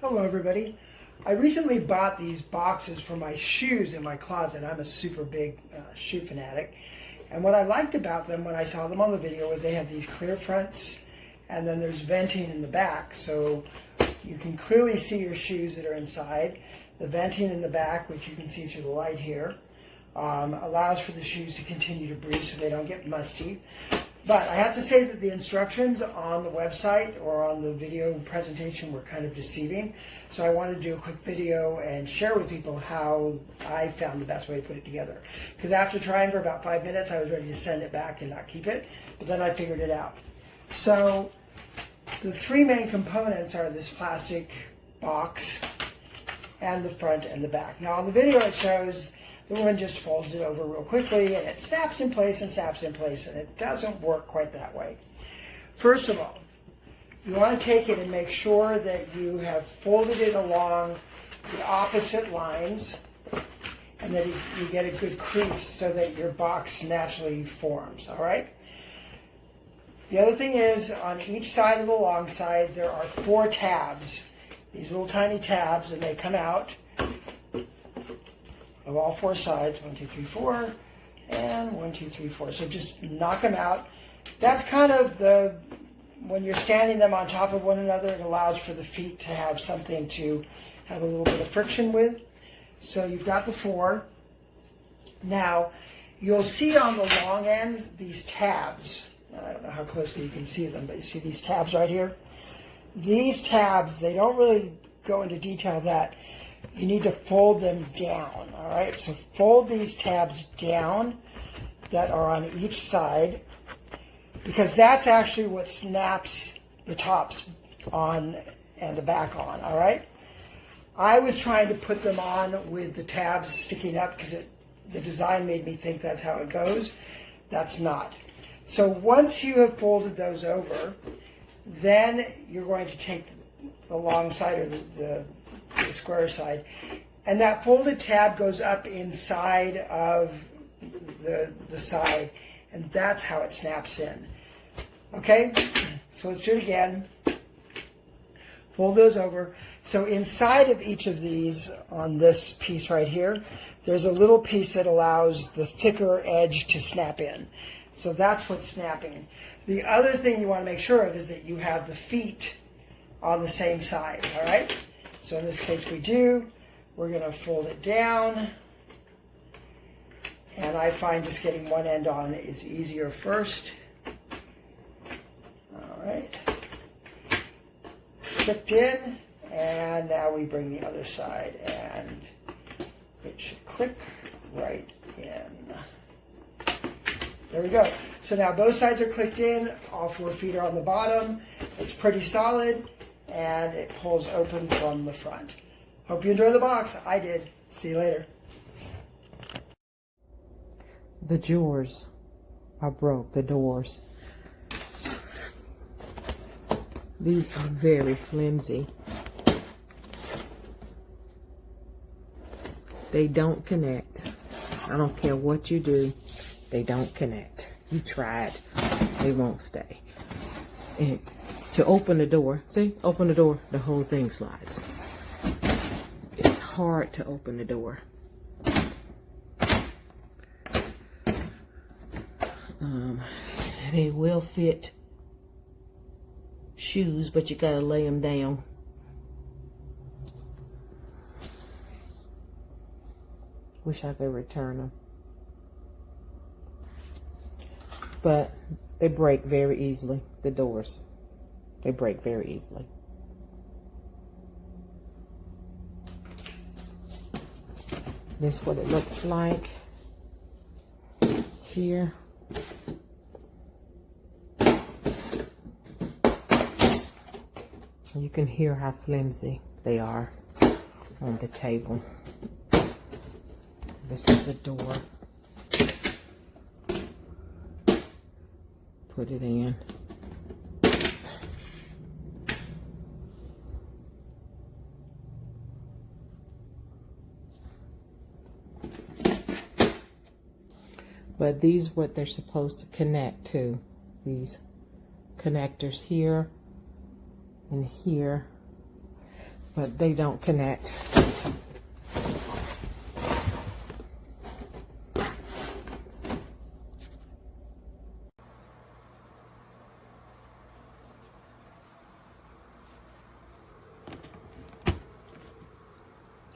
Hello everybody. I recently bought these boxes for my shoes in my closet. I'm a super big shoe fanatic. And what I liked about them when I saw them on the video was they had these clear fronts and then there's venting in the back. So you can clearly see your shoes that are inside. The venting in the back, which you can see through the light here, allows for the shoes to continue to breathe so they don't get musty. But I have to say that the instructions on the website or on the video presentation were kind of deceiving. So I wanted to do a quick video and share with people how I found the best way to put it together. Because after trying for about 5 minutes, I was ready to send it back and not keep it. But then I figured it out. So the three main components are this plastic box and the front and the back. Now on the video it shows the woman just folds it over real quickly and it snaps in place and snaps in place, and it doesn't work quite that way. First of all, you want to take it and make sure that you have folded it along the opposite lines and that you get a good crease so that your box naturally forms, all right? The other thing is, on each side of the long side there are 4 tabs, these little tiny tabs, and they come out of all 4 sides, 1, 2, 3, 4, and 1, 2, 3, 4. So just knock them out. That's kind of when you're standing them on top of one another, it allows for the feet to have something to have a little bit of friction with. So you've got the 4. Now, you'll see on the long ends these tabs. I don't know how closely you can see them, but you see these tabs right here? These tabs, they don't really go into detail that you need to fold them down, all right? So fold these tabs down that are on each side, because that's actually what snaps the tops on and the back on, all right? I was trying to put them on with the tabs sticking up because the design made me think that's how it goes. That's not. So once you have folded those over, then you're going to take the long side or the square side, and that folded tab goes up inside of the side, and that's how it snaps in. Okay, so let's do it again. Fold those over. So inside of each of these, on this piece right here, there's a little piece that allows the thicker edge to snap in. So that's what's snapping. The other thing you want to make sure of is that you have the feet on the same side, all right? So in this case we do. We're going to fold it down. And I find just getting one end on is easier first. All right. Clicked in. And now we bring the other side and it should click right in. There we go. So now both sides are clicked in. All 4 feet are on the bottom. It's pretty solid. And it pulls open from the front. Hope you enjoy the box. I did. See you later. The drawers are broke, the doors. These are very flimsy. They don't connect. I don't care what you do. They don't connect. You tried. They won't stay. And to open the door, see, open the door, the whole thing slides. It's hard to open the door. They will fit shoes, but you gotta lay them down. Wish I could return them. But they break very easily, the doors. They break very easily. This is what it looks like here. You can hear how flimsy they are on the table. This is the door. Put it in. But these are what they're supposed to connect to. These connectors here and here. but they don't connect.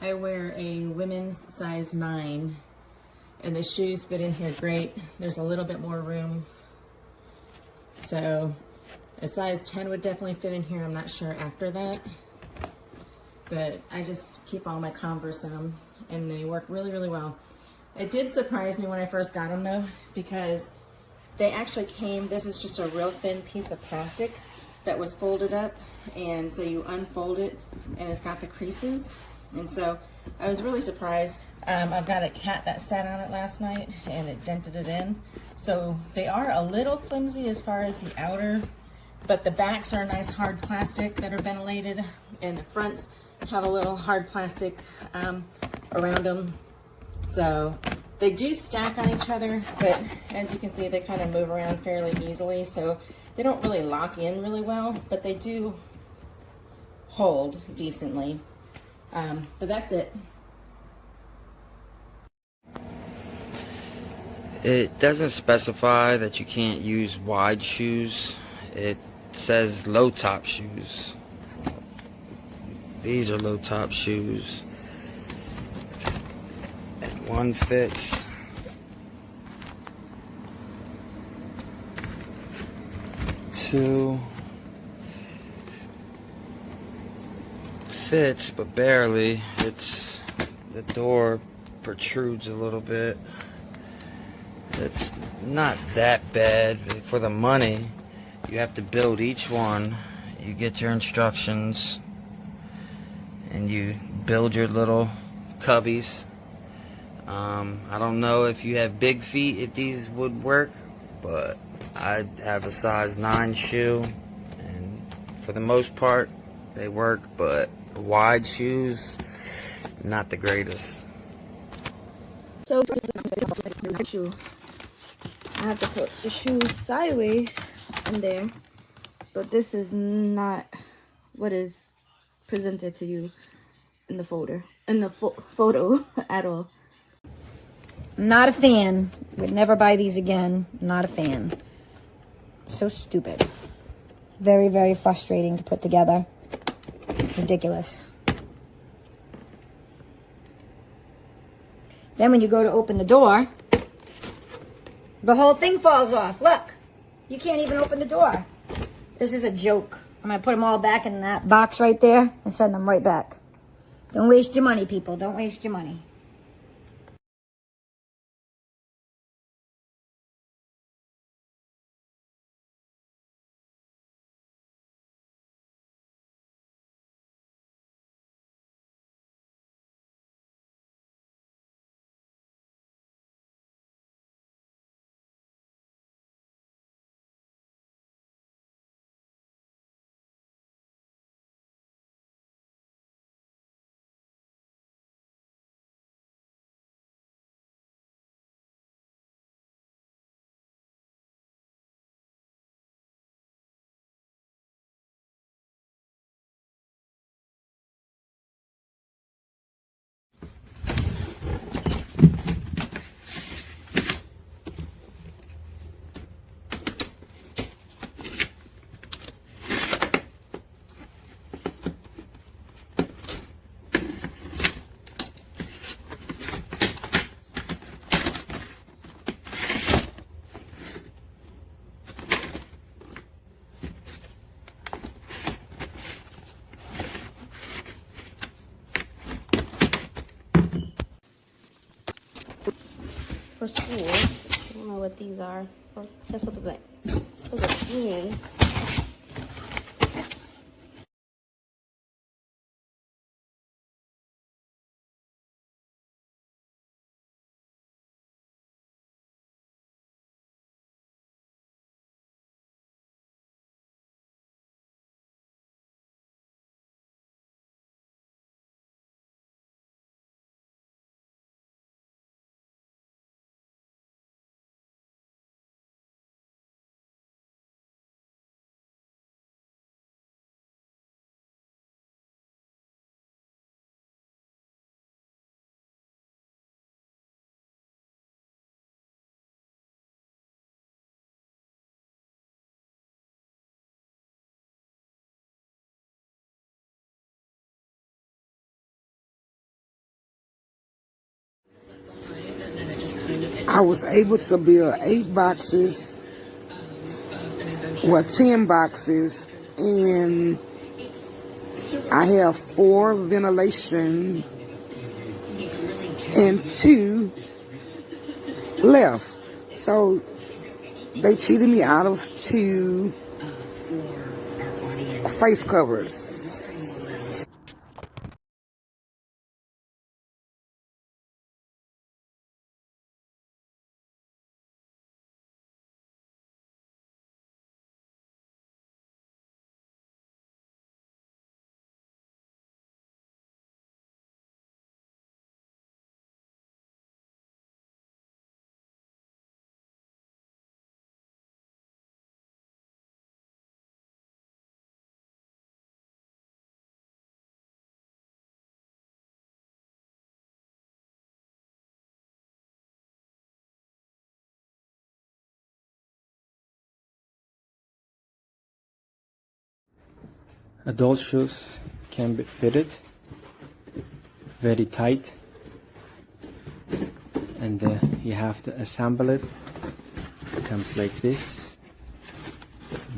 I wear a women's size 9, and the shoes fit in here great. There's a little bit more room. So a size 10 would definitely fit in here. I'm not sure after that. But I just keep all my Converse in them, and they work really, really well. It did surprise me when I first got them though, because they actually came, this is just a real thin piece of plastic that was folded up, and so you unfold it and it's got the creases. And so I was really surprised. I've got a cat that sat on it last night and it dented it in. So they are a little flimsy as far as the outer, but the backs are a nice hard plastic that are ventilated, and the fronts have a little hard plastic around them. So they do stack on each other, but as you can see, they kind of move around fairly easily. So they don't really lock in really well, but they do hold decently. But that's it. It doesn't specify that you can't use wide shoes. It says low top shoes. These are low top shoes. And one fits. Two fits, but barely. It's the door protrudes a little bit. It's not that bad for the money. You have to build each one. You get your instructions and you build your little cubbies. I don't know if you have big feet if these would work, but I have a size 9 shoe, and for the most part they work, but wide shoes, not the greatest. So shoe. I have to put the shoes sideways in there, but this is not what is presented to you in the photo at all. Not a fan. Would never buy these again. Not a fan. So stupid. Very, very frustrating to put together. Ridiculous. Then when you go to open the door, the whole thing falls off. Look. You can't even open the door. This is a joke. I'm going to put them all back in that box right there and send them right back. Don't waste your money, people. Don't waste your money. For school, I don't know what these are. I guess it looks like those are pants. I was able to build 8 boxes, well, 10 boxes, and I have 4 ventilation and 2 left. So they cheated me out of 2 face covers. Adult shoes can be fitted very tight, and you have to assemble it. It comes like this,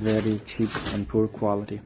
very cheap and poor quality.